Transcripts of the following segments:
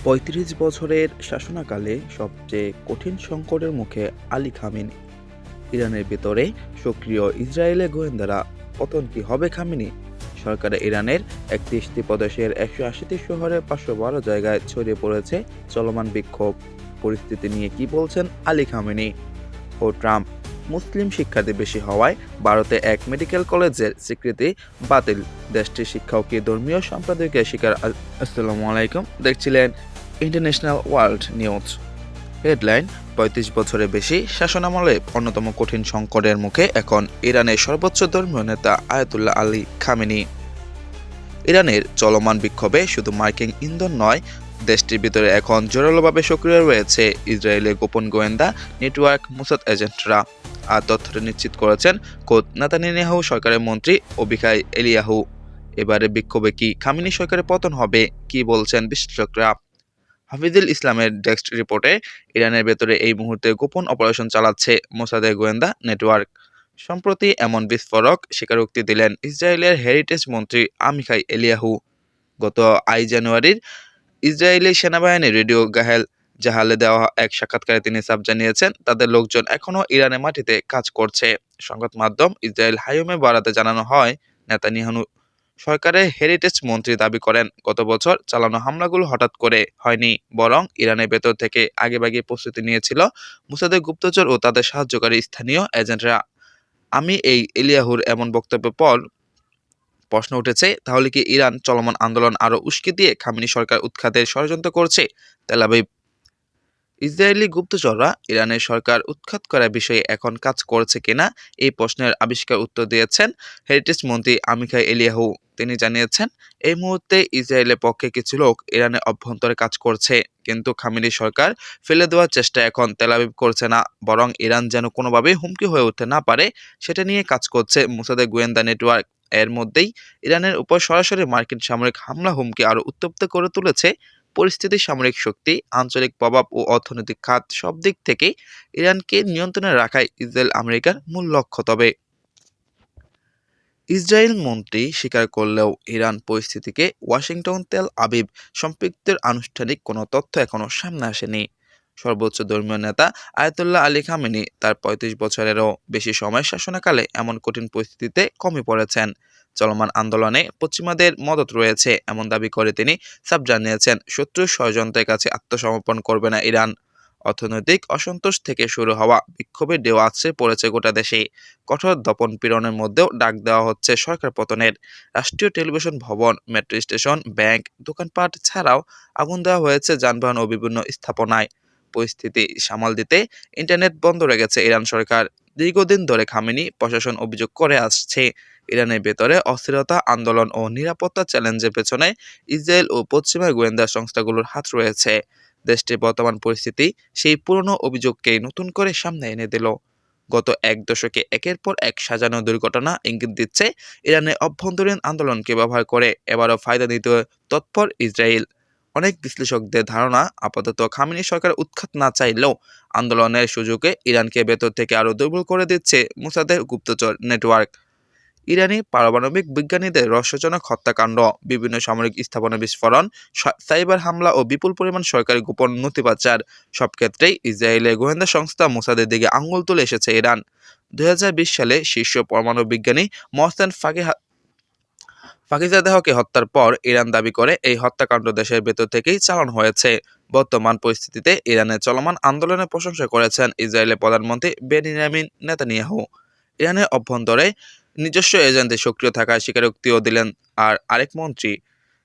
৩৫ বছরের শাসনাকালে সবচেয়ে কঠিন সংকটের মুখে আলী খামেনি। ইরানের ভেতরে সক্রিয় ইসরায়েলি গোয়েন্দারা পতন কি হবে খামেনি সরকারে ইরানের ৩১টি প্রদেশের ১৮০টি শহরে ৫১২ জায়গায় ছড়িয়ে পড়েছে চলমান বিক্ষোভ। পরিস্থিতি নিয়ে কি বলছেন আলী খামেনি ও ট্রাম্প? মুসলিম শিক্ষার্থী বেশি হওয়ায় ভারতে এক মেডিকেল কলেজের স্বীকৃতি বাতিল। দেশটির শিক্ষাও কি ধর্মীয় সম্প্রদায়কে শিকার? আসসালামু আলাইকুম, দেখছিলেন ইন্টারন্যাশনাল ওয়ার্ল্ড নিউজ। হেডলাইন: ৩৫ বছরের বেশি শাসনামলে অন্যতম কঠিন সংকটের মুখে এখন ইরানের সর্বোচ্চ ধর্মীয় নেতা আয়াতুল্লাহ আলী খামেনি। ইরানের চলমান বিক্ষোভে শুধু মার্কিন ইন্ধন নয়, দেশটির ভিতরে এখন জোরালোভাবে সক্রিয় রয়েছে ইসরায়েলের গোপন গোয়েন্দা নেটওয়ার্ক মোসাদ এজেন্টরা। আর তথ্যটি নিশ্চিত করেছেন খোদ নেতানিয়াহু সরকারের মন্ত্রী অবিখাই এলিয়াহু। এবারে বিক্ষোভে কি খামেনি সরকারের পতন হবে, কি বলছেন বিশ্লেষকরা? হাফিজুল ইসলামের ডেস্ক রিপোর্টে, ইরানের ভেতরে এই মুহূর্তে গোপন অপারেশন চালাচ্ছে মোসাদের গোয়েন্দা নেটওয়ার্ক। সম্প্রতি এমন বিস্ফোরক স্বীকারোক্তি দিলেন ইসরায়েলের হেরিটেজ মন্ত্রী আমিখাই এলিয়াহু। গত জানুয়ারির ইসরায়েলি সেনাবাহিনীর রেডিও জাহালে দেওয়া এক সাক্ষাৎকারে তিনি সাফ জানিয়েছেন তাদের লোকজন এখনও ইরানের মাটিতে কাজ করছে। সংবাদ মাধ্যম ইসরায়েল হাইমে বাড়াতে জানানো হয়, নেতানিয়াহু সরকারের হেরিটেজ মন্ত্রী দাবি করেন গত বছর চালানো হামলাগুলো হঠাৎ করে হয়নি, বরং ইরানের ভেতর থেকে আগেভাগে প্রস্তুতি নিয়েছিল মুসাদের গুপ্তচর ও তাদের সাহায্যকারী স্থানীয় এজেন্টরা। এই এলিয়াহুর এমন বক্তব্যের পর প্রশ্ন উঠেছে, তাহলে কি ইরান চলমান আন্দোলন আরও উস্কে দিয়ে খামেনি সরকার উৎখাতের ষড়যন্ত্র করছে? তেল আবিব: ইসরায়েলি গুপ্তচররা ইরানের সরকার উৎখাত করার বিষয়ে এখন কাজ করছে কিনা এই প্রশ্নের উত্তর দিয়েছেন হেরিটেজ মন্ত্রী আমিখাই এলিয়াহু। তিনি জানিয়েছেন, এই মুহূর্তে ইসরায়েলের পক্ষে কিছু লোক ইরানের অভ্যন্তরে কাজ করছে, কিন্তু খামেনি সরকার ফেলে দেওয়ার চেষ্টা এখন তেল আবিব করছে না, বরং ইরান যেন কোনোভাবেই হুমকি হয়ে উঠতে না পারে সেটা নিয়ে কাজ করছে মোসাদের গোয়েন্দা নেটওয়ার্ক। এর মধ্যেই ইরানের উপর সরাসরি মার্কিন সামরিক হামলা হুমকি আরও উত্তপ্ত করে তুলেছে পরিস্থিতি। সামরিক শক্তি, আঞ্চলিক প্রভাব ও অর্থনৈতিক খাত সব দিক থেকে ইরানকে নিয়ন্ত্রণে রাখাই ইসরায়েল আমেরিকার মূল লক্ষ্য। তবে ইসরায়েল মন্ত্রী স্বীকার করলেও ইরান পরিস্থিতিকে ওয়াশিংটন তেল আবিব সম্পৃক্তের আনুষ্ঠানিক কোনো তথ্য এখনও সামনে আসেনি। সর্বোচ্চ ধর্মীয় নেতা আয়াতুল্লাহ আলী খামেনি তার ৩৫ বছরেরও বেশি সময় শাসনকালে এমন কঠিন পরিস্থিতিতে কমে পড়েছেন। চলমান আন্দোলনে পশ্চিমাদের মদত রয়েছে এমন দাবি করে তিনি সাফ জানিয়েছেন, শত্রুর ষড়যন্ত্রের কাছে আত্মসমর্পণ করবে না ইরান। অর্থনৈতিক অসন্তোষ থেকে শুরু হওয়া বিক্ষোভের ঢেউ আছড়ে পড়েছে গোটা দেশে। কঠোর দমন পীড়নের মধ্যেও ডাক দেওয়া হচ্ছে সরকার পতনের। রাষ্ট্রীয় টেলিভিশন ভবন, মেট্রো স্টেশন, ব্যাংক, দোকানপাট ছাড়াও আগুন দেওয়া হয়েছে যানবাহন ও বিভিন্ন স্থাপনায়। পরিস্থিতি সামাল দিতে ইন্টারনেট বন্ধ রেখেছে ইরান সরকার। দীর্ঘদিন ধরে খামেনি প্রশাসন অভিযোগ করে আসছে, ইরানের ভেতরে অস্থিরতা, আন্দোলন ও নিরাপত্তা চ্যালেঞ্জের পেছনে ইসরায়েল ও পশ্চিমা গোয়েন্দা সংস্থাগুলোর হাত রয়েছে। দেশটির বর্তমান পরিস্থিতি সেই পুরনো অভিযোগকেই নতুন করে সামনে এনে দিল। গত এক দশকে একের পর এক সাজানো দুর্ঘটনা ইঙ্গিত দিচ্ছে ইরানের অভ্যন্তরীণ আন্দোলনকে ব্যবহার করে এবারও ফায়দা নিতে তৎপর ইসরায়েল। অনেক বিশ্লেষকদের ধারণা, আপাতত খামেনি সরকার উৎখাত না চাইলেও আন্দোলনের সুযোগে ইরানকে ভেতর থেকে আরও দুর্বল করে দিচ্ছে মোসাদের গুপ্তচর নেটওয়ার্ক। ইরানি পারমাণবিক বিজ্ঞানীদের রহস্যজনক হত্যাকাণ্ড, বিভিন্ন সামরিক স্থাপনা বিস্ফোরণ, সাইবার হামলা ও বিপুল পরিমাণ সরকারি গোপন নথি পাচার, সব ক্ষেত্রেই ইসরায়েলের গোয়েন্দা সংস্থা মোসাদের দিকে আঙুল তুলে এসেছে ইরান। ২০২০ সালে শীর্ষ পরমাণু বিজ্ঞানী মহসেন ফাকিজাদেহকে হত্যার পর ইরান দাবি করে এই হত্যাকাণ্ড দেশের ভেতর থেকেই চালানো হয়েছে। বর্তমান পরিস্থিতিতে ইরানের চলমান আন্দোলনের প্রশংসা করেছেন ইসরায়েলের প্রধানমন্ত্রী বেনিয়ামিন নেতানিয়াহু। ইরানের অভ্যন্তরে নিজস্ব এজেন্টদের সক্রিয় থাকার স্বীকারোক্তিও দিলেন আরেক মন্ত্রী।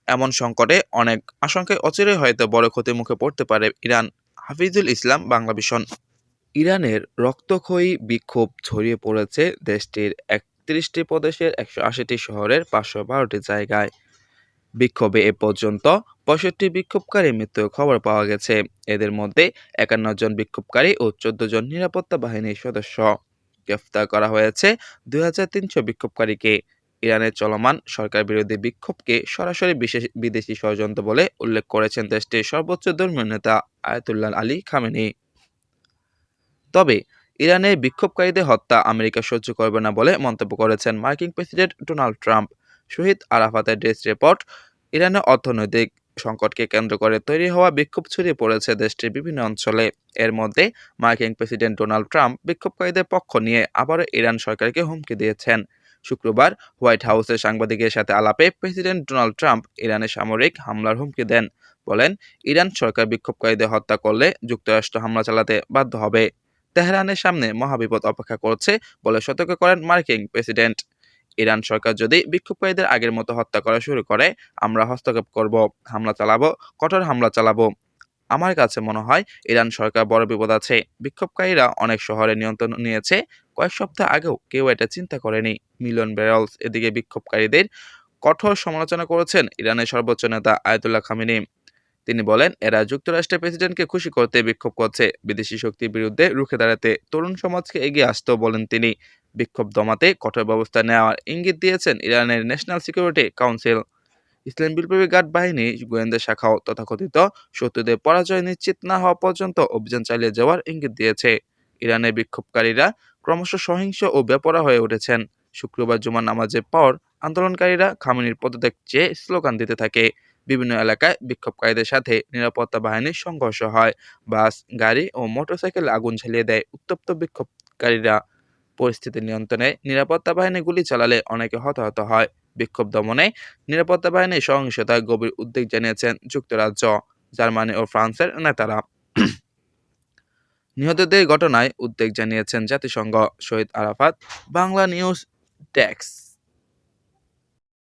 এমন সংকটে অনেক আশঙ্কায় অচিরেই হয়তো বড় ক্ষতির মুখে পড়তে পারে ইরান। হাফিজুল ইসলাম, বাংলাভিশন। ইরানের রক্তক্ষয়ী বিক্ষোভ ছড়িয়ে পড়েছে দেশটির ৩১টি প্রদেশের ১৮০টি শহরের ৫১২টি জায়গায়। বিক্ষোভে এ পর্যন্ত ৬৫ বিক্ষোভকারী মৃত্যুর খবর পাওয়া গেছে। এদের মধ্যে ৫১ জন বিক্ষোভকারী ও ১৪ জন নিরাপত্তা বাহিনীর সদস্য। গ্রেফতার করা হয়েছে ২৩০০ বিক্ষোভকারীকে। ইরানের চলমান সরকার বিরোধী বিক্ষোভকে সরাসরি বিদেশি ষড়যন্ত্র বলে উল্লেখ করেছেন দেশটির সর্বোচ্চ ধর্মীয় নেতা আয়াতুল্লাহ আলী খামেনি। তবে ইরানের বিক্ষোভকারীদের হত্যা আমেরিকা সহ্য করবে না বলে মন্তব্য করেছেন মার্কিন প্রেসিডেন্ট ডোনাল্ড ট্রাম্প। শহীদ আরাফাতের ডেস্ক রিপোর্ট, ইরানের অর্থনৈতিক সংকটকে কেন্দ্র করে তৈরি হওয়া বিক্ষোভ ছড়িয়ে পড়েছে দেশটির বিভিন্ন অঞ্চলে। এর মধ্যে মার্কিন প্রেসিডেন্ট ডোনাল্ড ট্রাম্প বিক্ষোভকারীদের পক্ষ নিয়ে আবারও ইরান সরকারকে হুমকি দিয়েছেন। শুক্রবার হোয়াইট হাউসের সাংবাদিকের সাথে আলাপে প্রেসিডেন্ট ডোনাল্ড ট্রাম্প ইরানে সামরিক হামলার হুমকি দেন। বলেন, ইরান সরকার বিক্ষোভকারীদের হত্যা করলে যুক্তরাষ্ট্র হামলা চালাতে বাধ্য হবে। তেহরানের সামনে মহাবিপদ অপেক্ষা করছে বলে সতর্ক করেন মার্কিন প্রেসিডেন্ট। ইরান সরকার যদি বিক্ষোভকারীদের আগের মতো হত্যা করা শুরু করে, আমরা হস্তক্ষেপ করব, হামলা চালাবো, কঠোর হামলা চালাবো। আমার কাছে মনে হয় ইরান সরকার বড় বিপদ আছে। বিক্ষোভকারীরা অনেক শহরে নিয়ন্ত্রণ নিয়েছে। কয়েক সপ্তাহ আগেও কেউ এটা চিন্তা করেনি। মিলিয়ন ব্যারেলস। এদিকে বিক্ষোভকারীদের কঠোর সমালোচনা করেছেন ইরানের সর্বোচ্চ নেতা আয়াতুল্লাহ খামেনি। তিনি বলেন, এরা যুক্তরাষ্ট্রের প্রেসিডেন্টকে খুশি করতে বিক্ষোভ করছে, বিদেশি শক্তির বিরুদ্ধে রুখে দাঁড়াতে তরুণ সমাজকে এগিয়ে আসতেও বলেন তিনি। বিক্ষোভ দমাতে কঠোর ব্যবস্থা নেওয়ার ইঙ্গিত দিয়েছেন ইরানের ন্যাশনাল সিকিউরিটি কাউন্সিল। ইসলাম বিপ্লবী গার্ড বাহিনী গোয়েন্দা শাখাও তথাকথিত শত্রুদের পরাজয় নিশ্চিত না হওয়া পর্যন্ত অভিযান চালিয়ে যাওয়ার ইঙ্গিত দিয়েছে। ইরানের বিক্ষোভকারীরা ক্রমশ সহিংস ও বেপরোয়া হয়ে উঠেছেন। শুক্রবার জুমার নামাজের পর আন্দোলনকারীরা খামেনির পদত্যাগ চেয়ে স্লোগান দিতে থাকে। বিভিন্ন এলাকায় বিক্ষোভকারীদের সাথে নিরাপত্তা বাহিনীর সংঘর্ষ হয়। বাস, গাড়ি ও মোটরসাইকেলে আগুন ঝালিয়ে দেয় উত্তপ্ত বিক্ষোভকারীরা। পরিস্থিতি নিয়ন্ত্রণে নিরাপত্তা বাহিনী গুলি চালালে অনেকে হতাহত হয়। বিক্ষোভ দমনে নিরাপত্তা বাহিনীর সহিংসতায় গভীর উদ্বেগ জানিয়েছেন যুক্তরাজ্য, জার্মানি ও ফ্রান্সের নেতারা। নিহতদের ঘটনায় উদ্বেগ জানিয়েছেন জাতিসংঘ। শহীদ আরাফাত, বাংলা নিউজ ডেস্ক।